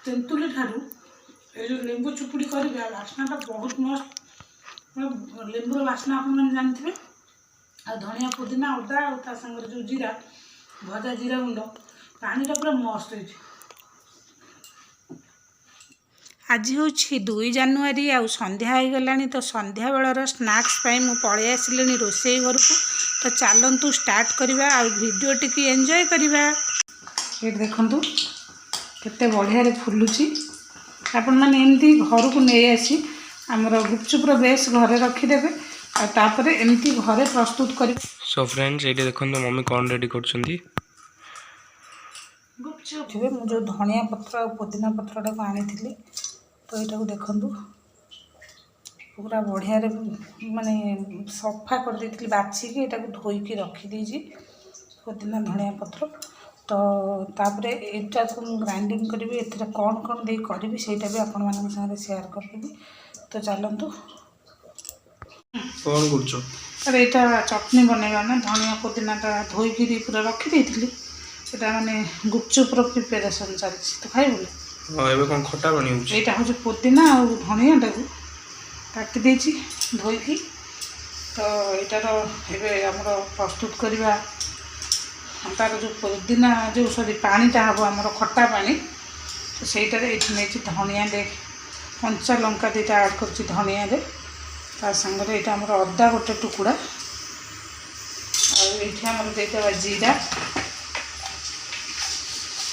तेंतुली ठारू ये जो लेंबू चुपुड़ी करेंगे बास्नाटा बहुत मस्त लेंबूर बास्ना आप जानते आ धनिया पुदीना अदा और सागर जो जीरा भजा जीरा गुंड पानीटा पूरा मस्त है। आज हूँ 2 जानुआरी आ संध्या हो गला तो संध्या बेलर स्नाक्स मु पलि आसिले रोसई घर को तो चलतु स्टार्ट करवा आ वीडियो टी एंजॉय करवा। ये देखु केते बढ़िया फुलुची आपण मैंने एमती घर को नहीं आसी आमर गुपचुपर बेस घरे रखीदे आपर एमती घरे प्रस्तुत कर। सो फ्रेंड्स ये देखो मम्मी कौन रेडी कर गुपचुप मुझे धनिया पत्र और पुदीना पत्रटा को आनी तो यहाँ देखु पूरा बढ़िया माने सफा कर देती बाछिकी यहाँ धोईकी रखीदी पुदीना धनिया पत्र तो तापर यहाँ को ग्राइंडिंग करी ए कौन कौन दे करी सेटा भी आपण मान साथ शेयर करदेवी तो चलतु कौन कर अरे यहाँ चटनी बनवा ना धनिया पुदीनाटा धोईकी पूरा रखी यहाँ माने गुपचुपर प्रिपेरेसन चलती तो खाइबू कौन खटा बनी यहाँ हूँ पुदीना और धनियाटा को काटी देछि धोईकी तो यार एमर प्रस्तुत करवा तार जो पुदीना जो सॉरी पानीटा हम आमर खटा पानी तो सहीटार ये नहीं धनिया देख कंचा लंका दुटा ऐड कर धनिया सागर यहाँ आमर अदा गोटे टुकड़ा आमर देदेवा जीरा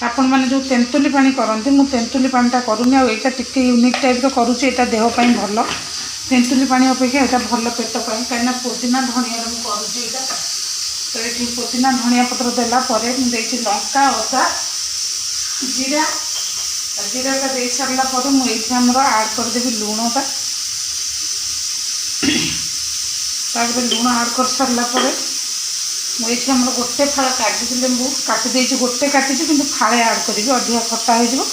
आपण मैंने जो तेंतुली पानी करते मु तेंतुली पानीटा करूनी आईटा टिके यूनिक टाइप करुँचे यहाँ देहपाई भल तेंतुली पानी अपेक्षा यहाँ भल पेट पाई कहीं पुदीना धनिया करुँचे तो ये पुदीना धनिया पत्र देलापर मुझे लंका अदा जीरा जीराटा दे सारापर मुझे आमर आड करदेवी लुणटा लुण आड कर सारापर मुझे आमर गोटे फाड़ काटी लेंबू काटी गोटे काटी कि फाड़े आड करी अधिका खटा हो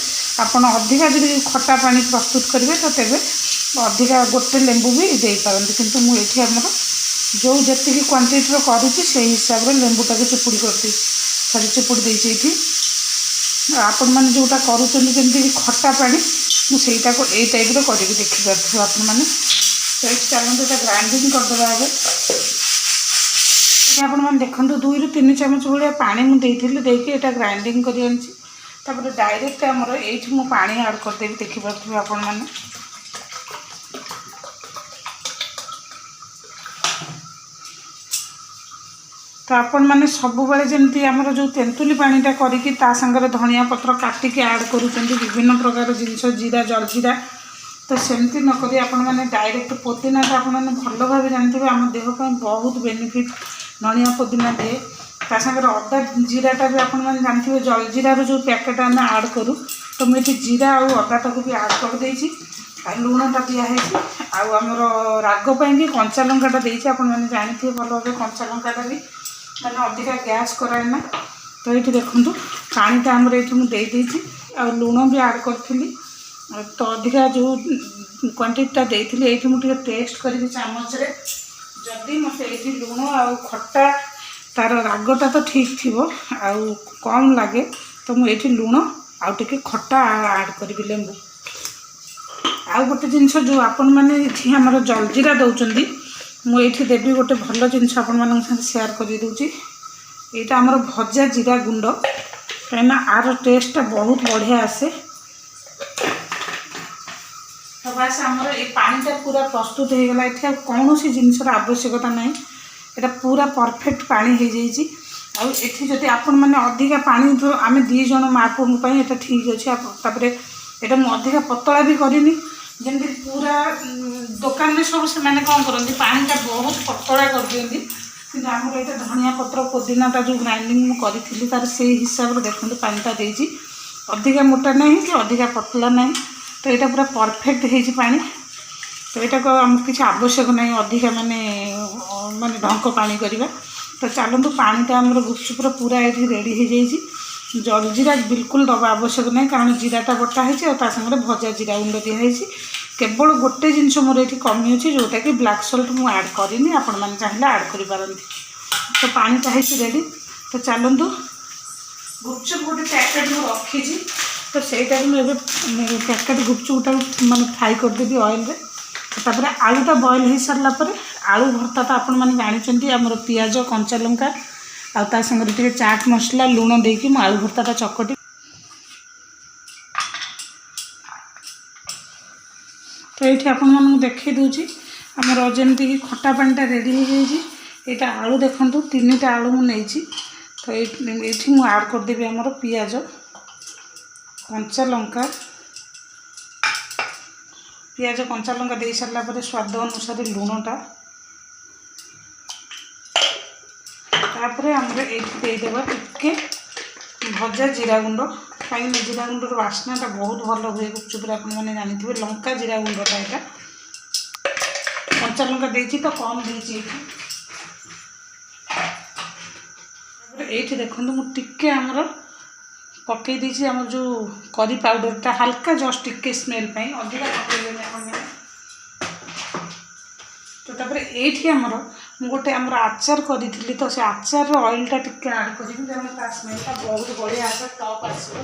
आपड़ अधिका जब खटा पानी प्रस्तुत करेंगे तो तेज अधिका गोटे लेंबू भी दे पारती किंतु मुझे आमर जो जी क्वांटिटी करुँची से हिसाब से लेंबूटा को चिपुड़ी कर सरी चिपुड़ी देती आपण मैंने जोटा करुँगी खटा पानी मुझे को यही टाइप कर देखिपे आपण मैंने तो चलते यहाँ ग्राइंडिंग करदे आगे आपण मैंने देखो 2 ରୁ 3 चामच भाया पानी मुझे ग्राइंडिंग कर डायरेक्ट आमर ये मु पानी आड करदेवी देखिपे आपण मैंने तो आपण मैंने सब बेले जमी आमर जो तेंतुली पानीटा करके सागर धनिया पत्र काटिकी आड करुँच विभिन्न प्रकार जिनस जीरा जलजीरा तो सेमती नक आपण मैंने डायरेक्ट पुदीनाटा आप भल भाव जानते आम देहपाई बहुत बेनिफिट धनिया पुदीना दिए सागर अदा जीराटा भी आपण मैंने जानते जलजीरार जो पैकेट आम आड करूँ तो मुझे जीरा और अदाटा को भी आड कर देछि लुणटा दिखाई आमर रागपाई भी कंचा लंकाटा देछि आपण मैंने जानते भल भाव कंचा लंकाटा भी मैंने अधिका गैस कराए ना तो ये देखूँ पानीटा आमर ये मुझे लुण भी आड करी तो अधिका जो क्वांटिटीटा देती ये मुझे टेस्ट करी चामच जदि मत ये लुण आ खटा तार रागटा तो ठीक थी कम लगे तो मुझे लुण आउे खटा आड करी लेंबू आउ गोटे जिनस जो आपण मैंने आमर जलजीरा दौरान मुझे देवी गोटे भल जिनस आपण मान शेयर कर दूची यहाँ आमर भजा जीरा गुंड कहीं आर टेस्टा बहुत बढ़िया आसे तो बस आमर ये पानीटा पूरा प्रस्तुत हो गला ये कौन सी जिनसर आवश्यकता ना यहाँ पूरा परफेक्ट पानी हो जाए जदि आपण मैंने अधिका पानी तो आम 2 जन माँ पुओं ये ठीक अच्छे यहाँ मुझे अधिका पतला भी करनी जमी पूरा दुकान में सब से कौन करती पानीटा बहुत पतला कर दिखती कि आमर ये धनिया पत्र पुदीनाटा जो ग्राइंडिंग करी तार से हिसाब से देखते पानीटा देती अधिका मोटा नहीं कि अधिका पतला नहीं तो यहाँ पूरा परफेक्ट हो पानी तो यहाँ को आम किसी आवश्यक नहीं अधिका माने माने ढंक पानी करवा तो चलतु पानीटा आमर गुपचुपर पूरा ये रेडी हो जाए जलजीरा बिल्कुल दबा आवश्यक नहीं कारण जीराटा बटा है सागर भजा जीरा गुंड दिखाई केवल गोटे जिनस मोर ये कमी अच्छे जोटा कि ब्लैक सल्ट मुझे आड करनी आपण मैंने चाहिए आड कर तो पानीटा है रेडी तो चलतु गुपचुप गोटे पैकेट मुझे रखी तो ସେଇଟା ମୁଁ ଏବେ ପ୍ୟାକେଟ୍ ଗୁପଚୁପଟା ମାନେ ଫ୍ରାଏ କରିଦେବି ଅଏଲ୍ରେ। ତାପରେ ଆଳୁଟା ବଏଲ୍ ହେଇସାରିଲା ପରେ ଆଳୁ ଭର୍ତ୍ତା ତ ଆପଣମାନେ ଜାଣିଛନ୍ତି ଆମର ପିଆଜ କଞ୍ଚା ଲଙ୍କା ଆଉ ତା ସାଙ୍ଗରେ ଟିକେ ଚାଟ୍ ମସଲା ଲୁଣ ଦେଇକି ମୁଁ ଆଳୁ ଭର୍ତ୍ତାଟା ଚକଟି। ତ ଏଇଠି ଆପଣମାନଙ୍କୁ ଦେଖାଇ ଦେଉଛି ଆମର ଯେମିତିକି ଖଟା ପାଣିଟା ରେଡ଼ି ହେଇଯାଇଛି। ଏଇଟା ଆଳୁ ଦେଖନ୍ତୁ 3ଟା ଆଳୁ ମୁଁ ନେଇଛି। ତ ଏଇଠି ମୁଁ ଆଡ଼୍ କରିଦେବି ଆମର ପିଆଜ କଞ୍ଚା ଲଙ୍କା ଦେଇ ସାରିଲା ପରେ ସ୍ୱାଦ ଅନୁସାରେ ଲୁଣଟା ତାପରେ ଆମର ଏଇଠି ଦେଇଦେବା ଟିକେ ଭଜା ଜିରା ଗୁଣ୍ଡ କାହିଁକିନା ଜିରା ଗୁଣ୍ଡର ବାସ୍ନାଟା ବହୁତ ଭଲ ହୁଏ ଗୁପଚୁପରେ ଆପଣମାନେ ଜାଣିଥିବେ। ଲଙ୍କା ଜିରା ଗୁଣ୍ଡଟା ଏଇଟା କଞ୍ଚା ଲଙ୍କା ଦେଇଛି ତ କମ୍ ଦେଇଛି ଏଇଠି। ତାପରେ ଏଇଠି ଦେଖନ୍ତୁ ମୁଁ ଟିକେ ଆମର ପକାଇ ଦେଇଛି ଆମର ଯେଉଁ କରି ପାଉଡ଼ରଟା ହାଲକା ଜଷ୍ଟ ଟିକେ ସ୍ମେଲ୍ ପାଇଁ ଅଧିକା ପକାଇଲେନି ଆପଣମାନେ। ତ ତାପରେ ଏଇଠି ଆମର ମୁଁ ଗୋଟେ ଆମର ଆଚାର କରିଥିଲି ତ ସେ ଆଚାରର ଅଏଲ୍ଟା ଟିକେ ଆଡ଼୍ କରିବି କାରଣ ତା ସ୍ମେଲ୍ଟା ବହୁତ ବଢ଼ିଆ ଆସେ ଟପ୍ ଆସିବ।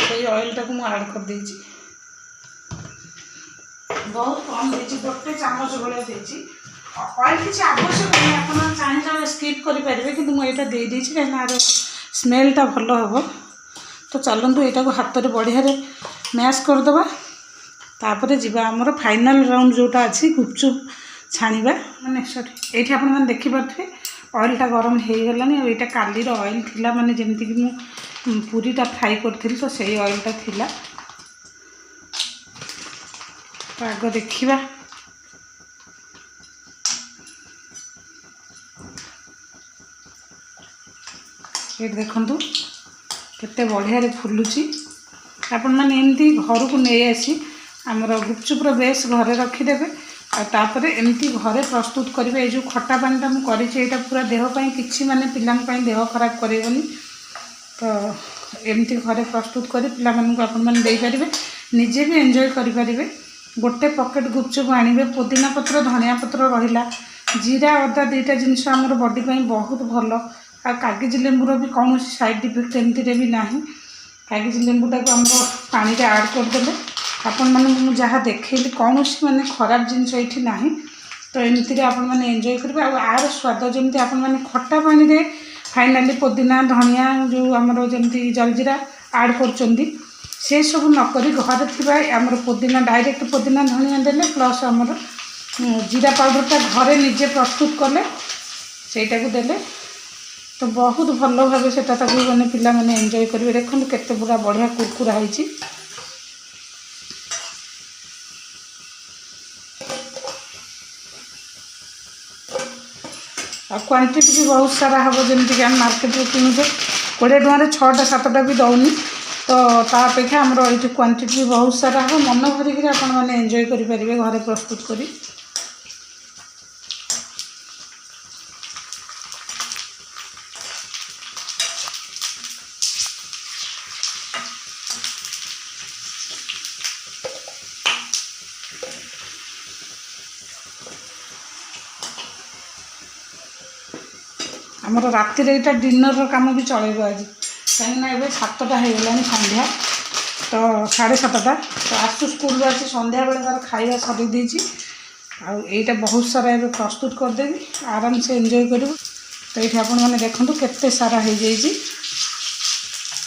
ସେଇ ଅଏଲ୍ଟାକୁ ମୁଁ ଆଡ଼୍ କରିଦେଇଛି। ବହୁତ କମ୍ ଦେଇଛି 1 ଚାମଚ ଭଳିଆ ଦେଇଛି। ଅଏଲ୍ କିଛି ଆବଶ୍ୟକ ନାହିଁ ଆପଣ ଚାହିଁଲେ ସ୍କିପ୍ କରିପାରିବେ କିନ୍ତୁ ମୁଁ ଏଇଟା ଦେଇଦେଇଛି କାହିଁକିନା ଆର ସ୍ମେଲ୍ଟା ଭଲ ହେବ। ତ ଚାଲନ୍ତୁ ଏଇଟାକୁ ହାତରେ ବଢ଼ିଆରେ ମ୍ୟାଶ୍ କରିଦେବା। ତାପରେ ଯିବା ଆମର ଫାଇନାଲ୍ ରାଉଣ୍ଡ ଯେଉଁଟା ଅଛି ଗୁପଚୁପ ଛାଣିବା ମାନେ ସରି ଏଇଠି ଆପଣମାନେ ଦେଖିପାରୁଥିବେ ଅଏଲ୍ଟା ଗରମ ହେଇଗଲାଣି ଆଉ ଏଇଟା କାଲିର ଅଏଲ୍ ଥିଲା ମାନେ ଯେମିତିକି ମୁଁ ପୁରୀଟା ଫ୍ରାଏ କରିଥିଲି ତ ସେଇ ଅଏଲ୍ଟା ଥିଲା। ତ ଆଗ ଦେଖିବା ଏଇଠି ଦେଖନ୍ତୁ କେତେ ବଢ଼ିଆରେ ଫୁଲୁଛି। ଆପଣମାନେ ଏମିତି ଘରକୁ ନେଇ ଆସି ଆମର ଗୁପଚୁପର ବେସ୍ ଘରେ ରଖିଦେବେ ଆଉ ତାପରେ ଏମିତି ଘରେ ପ୍ରସ୍ତୁତ କରିବେ। ଏଇ ଯେଉଁ ଖଟା ପାଣିଟା ମୁଁ କରିଛି ଏଇଟା ପୁରା ଦେହ ପାଇଁ କିଛି ମାନେ ପିଲାଙ୍କ ପାଇଁ ଦେହ ଖରାପ କରିବନି। ତ ଏମିତି ଘରେ ପ୍ରସ୍ତୁତ କରି ପିଲାମାନଙ୍କୁ ଆପଣମାନେ ଦେଇପାରିବେ ନିଜେ ବି ଏନ୍ଜୟ କରିପାରିବେ। ଗୋଟେ ପକେଟ୍ ଗୁପଚୁପ ଆଣିବେ ପୋଦିନା ପତ୍ର ଧନିଆ ପତ୍ର ରହିଲା ଜିରା ଅଦା 2ଟା ଜିନିଷ ଆମର ବଡ଼ି ପାଇଁ ବହୁତ ଭଲ। ଆଉ କାଗଜ ଲେମ୍ବୁର ବି କୌଣସି ସାଇଡ଼୍ ଇଫେକ୍ଟ ଏମିତିରେ ବି ନାହିଁ। କାଗଜ ଲେମ୍ବୁଟାକୁ ଆମର ପାଣିରେ ଆଡ଼୍ କରିଦେଲେ ଆପଣମାନଙ୍କୁ ମୁଁ ଯାହା ଦେଖେଇଲି କୌଣସି ମାନେ ଖରାପ ଜିନିଷ ଏଇଠି ନାହିଁ। ତ ଏମିତିରେ ଆପଣମାନେ ଏନ୍ଜୟ କରିବେ ଆଉ ଆର ସ୍ୱାଦ ଯେମିତି ଆପଣମାନେ ଖଟା ପାଣିରେ ଫାଇନାଲି ପୋଦିନା ଧନିଆ ଯେଉଁ ଆମର ଯେମିତି ଜଲଜିରା ଆଡ଼୍ କରୁଛନ୍ତି ସେସବୁ ନକରି ଘରେ ଥିବା ଆମର ପୋଦିନା ଡାଇରେକ୍ଟ ପୋଦିନା ଧନିଆ ଦେଲେ ପ୍ଲସ୍ ଆମର ଜିରା ପାଉଡ଼ରଟା ଘରେ ନିଜେ ପ୍ରସ୍ତୁତ କଲେ ସେଇଟାକୁ ଦେଲେ ତ ବହୁତ ଭଲ ଭାବେ ସେଟା ତାକୁ ମାନେ ପିଲାମାନେ ଏନ୍ଜୟ କରିବେ। ଦେଖନ୍ତୁ କେତେ ପୁରା ବଢ଼ିଆ କୁରକୁରା ହେଇଛି। ଆଉ କ୍ୱାଣ୍ଟିଟି ବି ବହୁତ ସାରା ହେବ ଯେମିତିକି ଆମେ ମାର୍କେଟରେ କିଣୁଛେ 20 ଟଙ୍କାରେ 6ଟା 7ଟା ବି ଦେଉନି। ତ ତା ଅପେକ୍ଷା ଆମର ଏଇଠି କ୍ୱାଣ୍ଟିଟି ବି ବହୁତ ସାରା ହେବ। ମନ ଭରିକିରି ଆପଣମାନେ ଏନ୍ଜୟ କରିପାରିବେ ଘରେ ପ୍ରସ୍ତୁତ କରି। ଆମର ରାତିରେ ଏଇଟା ଡିନରର କାମ ବି ଚଳେଇବ ଆଜି କାହିଁକିନା ଏବେ 7ଟା ହେଇଗଲାଣି ସନ୍ଧ୍ୟା ତ 7:30 ତ ଆସୁ ସ୍କୁଲରୁ ଆସି ସନ୍ଧ୍ୟାବେଳେ ତାର ଖାଇବା ସରେଇ ଦେଇଛି ଆଉ ଏଇଟା ବହୁତ ସାରା ଏବେ ପ୍ରସ୍ତୁତ କରିଦେବି ଆରାମସେ ଏନ୍ଜୟ କରିବୁ। ତ ଏଇଠି ଆପଣମାନେ ଦେଖନ୍ତୁ କେତେ ସାରା ହେଇଯାଇଛି।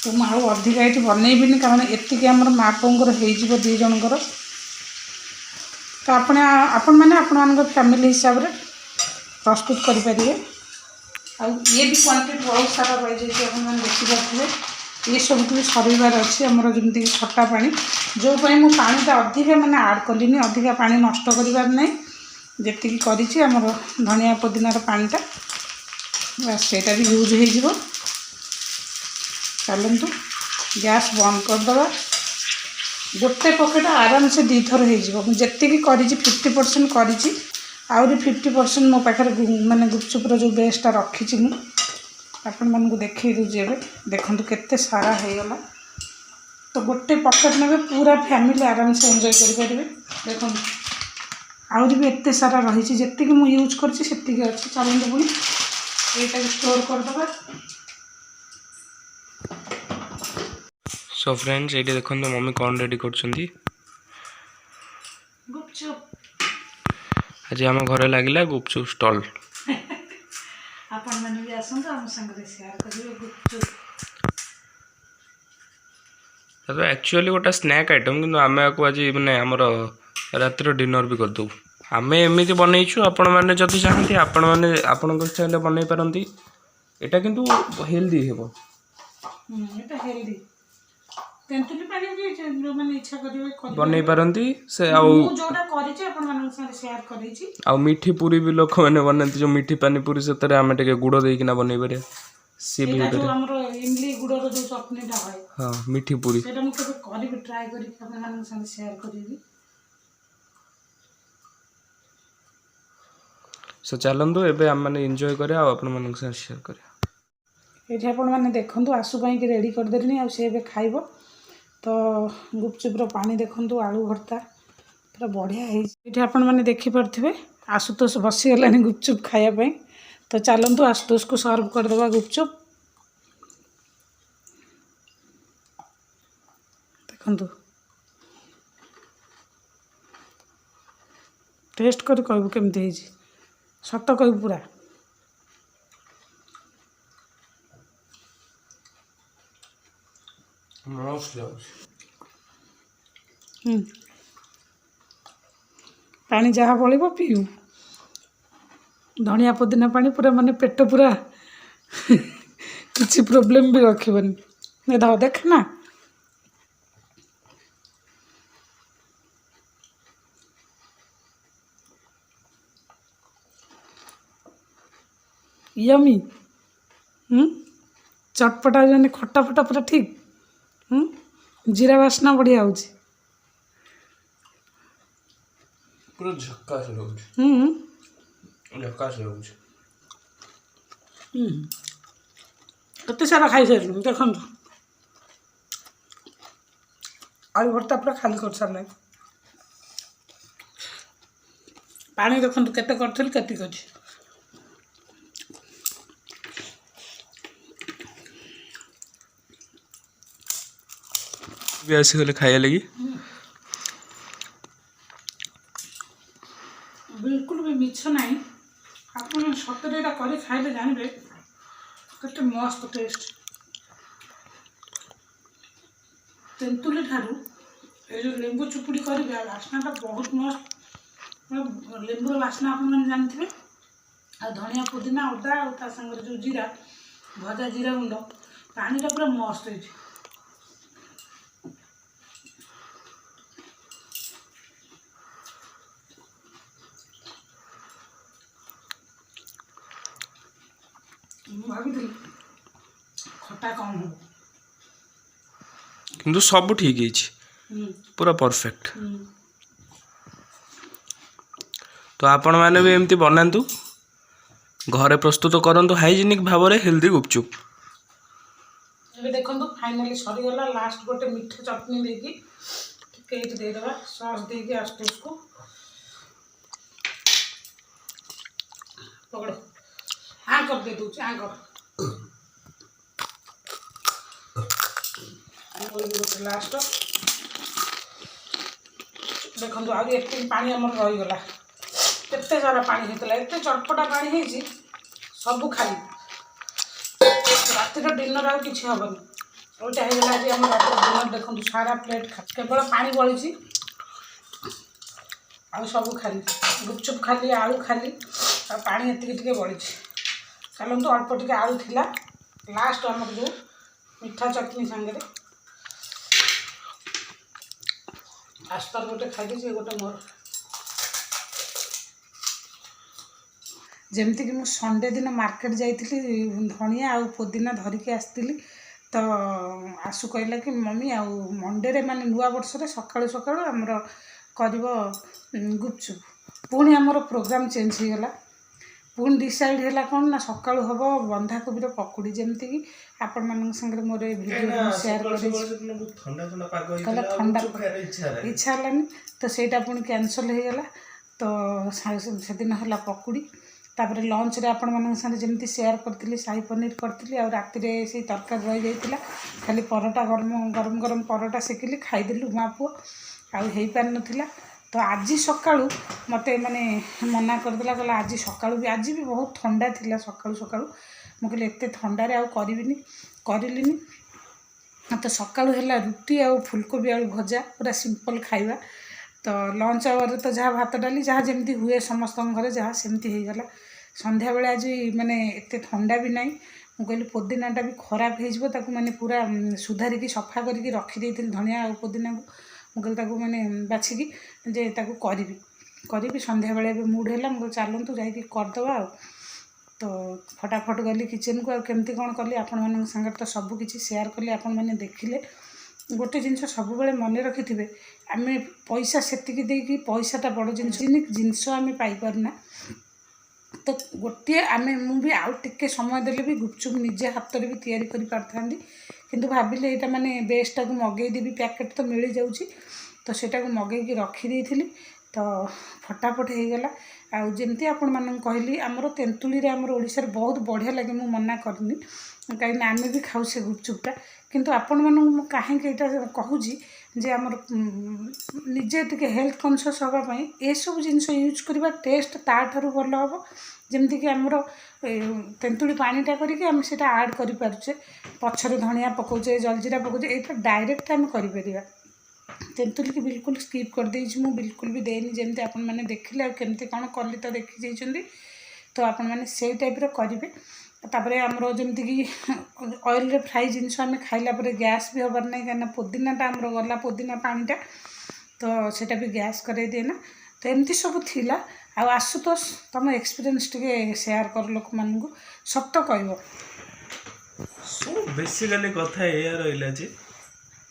ତ ମୁଁ ଆଉ ଅଧିକା ଏଇଠି ବନେଇବିନି କାରଣ ଏତିକି ଆମର ମା ପୁଅଙ୍କର ହେଇଯିବ 2 ଜଣଙ୍କର। ତ ଆପଣମାନେ ଆପଣମାନଙ୍କ ଫ୍ୟାମିଲି ହିସାବରେ ପ୍ରସ୍ତୁତ କରିପାରିବେ। ଆଉ ଇଏ ବି କ୍ୱାଣ୍ଟିଟି ବହୁତ ସାରା ରହିଯାଇଛି ଆପଣମାନେ ଦେଖିପାରୁଥିବେ। ये सब भी सर अच्छी आमर जमीक खटा पा जो मु पाटा अधिका मैंने आड कली अधिका पा नष्ट करार ना जी करमर धनिया पुदीनार पाटा सेटा भी यूज हो चलतु गैस बंद करदे गोटे पकेट आराम से 2 थर होजी 50% करी आहरी 50% मो पाखे माने गुपचुपर जो बेसटा रखी आपण मन को देखई दूसरी एवं देखु केते सारा होगला। तो गोटे पकेट ने पूरा फैमिली आराम से एंजॉय करें। देखो आहरी भी एत सारा रही जी मुझे यूज कर चलते पुणी यहाँ स्टोर करदे। सो फ्रेंड्स ये देखो मम्मी कौन रेडी कर गुपचुप आज आम घर लगे गुपचुप स्टल आपण मैंने भी आसंतु आम संगे शेयर करिवे गुपचुप एक्चुअली गोटे स्नैक आइटम कि आम आज मैंने आमर रातिर डिनर भी करदे आम एमती बनईचु आपण मैंने जदि चाहती आपण मैंने आपण चाहिए बनई पारती यहाँ किंतु हेल्दी हे एटा हेल्दी तेंतुली पानी भी जो माने इच्छा करिवे बनई पारती से मु जोटा करिछि आपण मानन संगे शेयर करिछि आ मीठी पूरी भी लोक मैंने बनाती जो मीठी पानी पूरी से आम टे गुड़ देकिना बनई पारे सी भी एटा जो हमरो इमली गुड़र जो चटनीटा होय हाँ मीठी पूरी सेटा मु केबे करिबि ट्राई करि आपण मानन संगे शेयर करिबि सो चलतु एबे आम मैंने एंजॉय करे आपण मानक साथ शेयर करे ये आपण मैंने देखंतु आसु पाई कि रेडी कर देनी आ से खाइबो तो गुपचुप रो पानी देखंतु आलू भर्ता पूरा बढ़िया है ये आपण मैंने देखि परथिबे आशुतोष बसी गलानी गुपचुप खाया पाई तो चलतु आशुतोष को सर्व कर देबा गुपचुप देखंतु टेस्ट कर कहबो केमते ହେଇଛି सत कहबो पूरा पानी जहाँ पड़ो पीऊ धनिया पुदीना पानी पूरा माने पेट पूरा किसी प्रोब्लेम भी रखिबनी ध देख ना यमी चटपटा जाने खट्टा फटा पूरा ठीक जीरा बास्ना बढ़िया हो पूरा झक्कास लगुच झक्कास लगुच कते सारा खाई सारे देखो आलू भर्ता पूरा खाली कर सारे पानी देखो केते करथिल केते कर भी आसीगले खाया लगी बिल्कुल भी मिछ नहीं आप सतरे कर खाइले जानबे केते मस्त टेस्ट तेंतुली ठारू ये जो लेंबू चुपुड़ी करेंगे बास्नाटा बहुत मस्त लेंबूर बास्ना आप जानते आ धनिया पुदीना अदा और संगे जो जीरा भजा जीरा गुंड पानीटा पूरा मस्त है भाभी खटा कम हो किंतु सब ठीक है पूरा परफेक्ट तो आपण मैंने भी एमती बनातु घरे प्रस्तुत करंतु हाइजेनिक भाव में हेल्दी गुपचुप ये देखो फाइनाली सरीगला लास्ट गोटे मीठा चटनी देकी केट देदेबा सॉस देकी आस्ते उसको पकड़ो हाँ कर दे दूँ हाँ कर लास्ट देखो आगे पानी आम रहीगला केते सारा पानी होता एत चटपटा पानी है सब खाली रातिर डिनर आउ किसी हेनी ओटा होगा आज आम रात डिनर देखो सारा प्लेट केवल पानी बड़ी आउ सब खाली गुपचुप खाली आलू खाली पानी एति बड़ी चलतु अल्प टे आलू थिला लास्ट आम जो मीठा चटनी सांगे आस्तर गोटे खाई गोटे मोर जमती कि मुझे संडे दिन मार्केट जाइली धनिया आउ पुदीना धरिकी आसती तो आसु कहला कि मम्मी आउ मंडे माने नुआ वर्ष सकाळु सकाळु आमर कर गुपचुप पुणी आमर प्रोग्राम चेंज हो गला पुणी डिसाइड है कौन ना सकाळु हम बंधाकोबी पकुड़ी जमती कि आपण मान संगे मोर वीडियो शेयर कर ठंडा इच्छा है तो सहीटा पुणी कैनसल हो गला तो से दिन है पकुड़ी तापर लंच रे आपण मान साथ जमी सेयार करी शाही पनीर करी आ राति से तरकारी रही जाता खाली परोटा गरम गरम गरम परोटा सेकिली खाईदेलु माँ पुओ आउ हो पार नाला। तो आज सकाळू मते माने मना करदेला कहला आज सकाळू भी आज भी बहुत ठंडा थिला सकाळू सकाळू मु कहले एते ठंडा रे आ करिबिनी करलिनी। तो सकाळू हैला रुटी आ फुलकोबी आलू भजा पूरा सिंपल खाइबा। तो लंच आवर तो जहाँ भात डाली जहाँ जमी हुए समस्त घरे जहाँ सेमती हो गला। संध्या बेले आज माने एते ठंडा भी नहीं मु कहली पुदीनाटा भी खराब हो माने पूरा सुधारिकी सफा करके रखी धनिया और पुदीना को मु कहली माने बाछिकी जे करी संध्या बेले मूड है मुझे चलतु जा करदे। तो फटाफट गली किचन को केमती कौन कली आपण मान संगे तो सबकि सेयार कली आपण मैंने देखिले। गोटे जिनस सब मन रखि थे आम पैसा से पैसाटा बड़ जिनस आम पाइपरना। तो गोटे आम मुझे आउ टे समय देले भी गुपचुप निजे हाथ भी तैयारी कर पारथां किंतु भाविले यहाँ माने बेस्टा को मगेदेवी पैकेट तो मिल जाऊँगी तो सेटा को मगेकी रखी थी। तो फटाफट हो गला आमती आपण मान कहली आमर तेंतुली रे आमर ओडिशार बहुत बढ़िया लगे मु मना करनी कहीं आम भी खाऊ से गुपचुपटा किंतु आपण मान कहीं कहूँ जे आमर निजे टे हेल्थ कॉन्शियस हाँपाई ये सब जिनस यूज करवा टेस्ट ताठू भल हम जमती कि आमर तेंतुली पानीटा करके आम से आड कर पारे पछरे धनिया पकाउचे जलजीरा पकाउचे यहाँ डायरेक्ट आम कर तेंतुली की बिल्कुल स्किप कर देछि मु बिल्कुल भी देनी जमती आपण मैंने देखिले केमती कौन कली तो देखी जाइछन्ती। तो आपण मैंने से टाइप करेंगे तापर आमर जमती कि ऑयल रे फ्राई जिनस आम खाइला परे गैस भी हबार नहीं कहीं पुदीनाटा आमर गला पुदीना पानीटा तो सेटा भी गैस करे दिए ना। तो एमती सब थिला आ आशुतोष तुम एक्सपीरियंस टिके शेयर कर लोक मानू सत कह सो बेसिकली कथा या रहा जे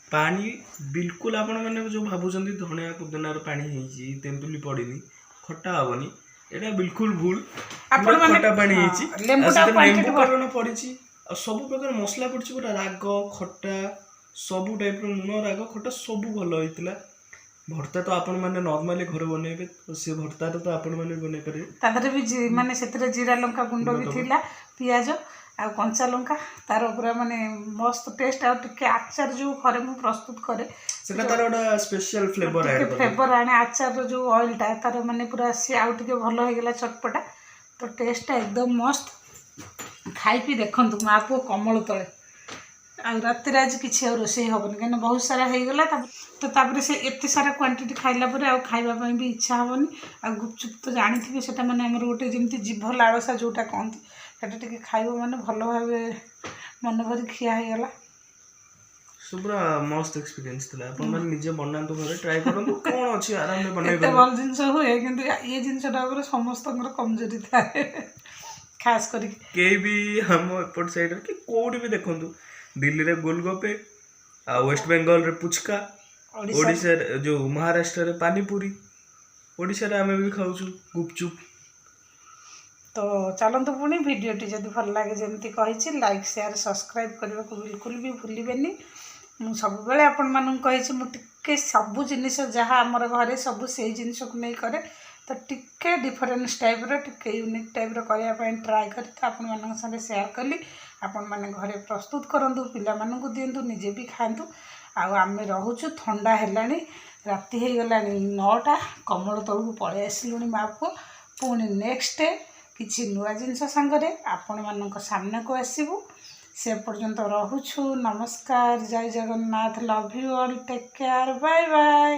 पानी बिल्कुल आपण मैंने जो भावुं धनिया पुदीनार पानी होती तेंतुली पड़नी खटा हेनी एटा बिल्कुल भूल खटा पानी लेंबू कारण पड़ी सब प्रकार मसला पड़ी पूरा राग खटा सबू टाइप लुण राग खटा सब भल होता। भर्ता तो आपण मैंने नॉर्मली घर बनइबे तो से भर्ता तो आपण मैंने बनई पारे तादरे भी माने सेतरे जीरा लंका गुंड भी थिला पियाज आ कंचा लंका तार पूरा माने मस्त टेस्ट आ टिके आचार जो घरे मु प्रस्तुत करे सेटा तार ओडा स्पेशल फ्लेवर ऐड करे फ्लेवर आने आचार जो ऑयल टा तार माने पूरा से आउ टिके भलो हो गेला चटपटा। तो टेस्ट एकदम मस्त खाई पी देखंतु मा पो कमल तळे आ रात आज किसी रोषे हेनी कहीं बहुत सारा हो गला। तो तापर से एत सारा क्वांटिटी खाइला परे आ खाइबा भी इच्छा हेनी आ गुपचुप तो जानी से मैंने आमर गोटे जमी जीभ लालसा जोटा कहती सेटा टिके खाइब माने भल भाव मन भरी खिया हो गला। पूरा मस्त एक्सपीरियंस थिला अपन मन निजे बनांतु घरे ट्राई करंतु कोन अछि आराम में बनाइ एते भल जिंस होए किंतु ये जिंसटा पर समस्तंगर कमजोरी थाए खास करी के भी हम एपट साइड कि कोड भी देखंतु दिल्ली रे गोलगप्पे आ वेस्ट बंगाल रे पुचका ओडिसा जो महाराष्ट्र रे पानीपुरी ओडिसा रे हमें भी खाउछु गुपचुप। तो चलतु पुणी भिडटी जदि भल लगे जमी कही लाइक शेयर सब्सक्राइब करने को बिल्कुल भी भूलें। मु सब आपण मानू कही मुझे सबू जिनस जहाँ आमर घरे सबू से जिनस को नहीं करे तो टिके डिफरेन्स टाइप टिके यूनिक टाइप करने ट्राए कर आपण मान साथ सेयार कली आपण मैंने घरे प्रस्तुत करूँ पिला मानू दिंतु निजे भी खातु आम रोचु ठंडा है राति हो गला 9टा कमल तलू पलि आसलुणी माँ पुओ पुणी नेक्स्ट डे किसी नुआ जिनस सांगरे आपण मानक सामना को आसबू से पर्यंत रोचु। नमस्कार, जय Jagannath, love you all, take care, bye bye.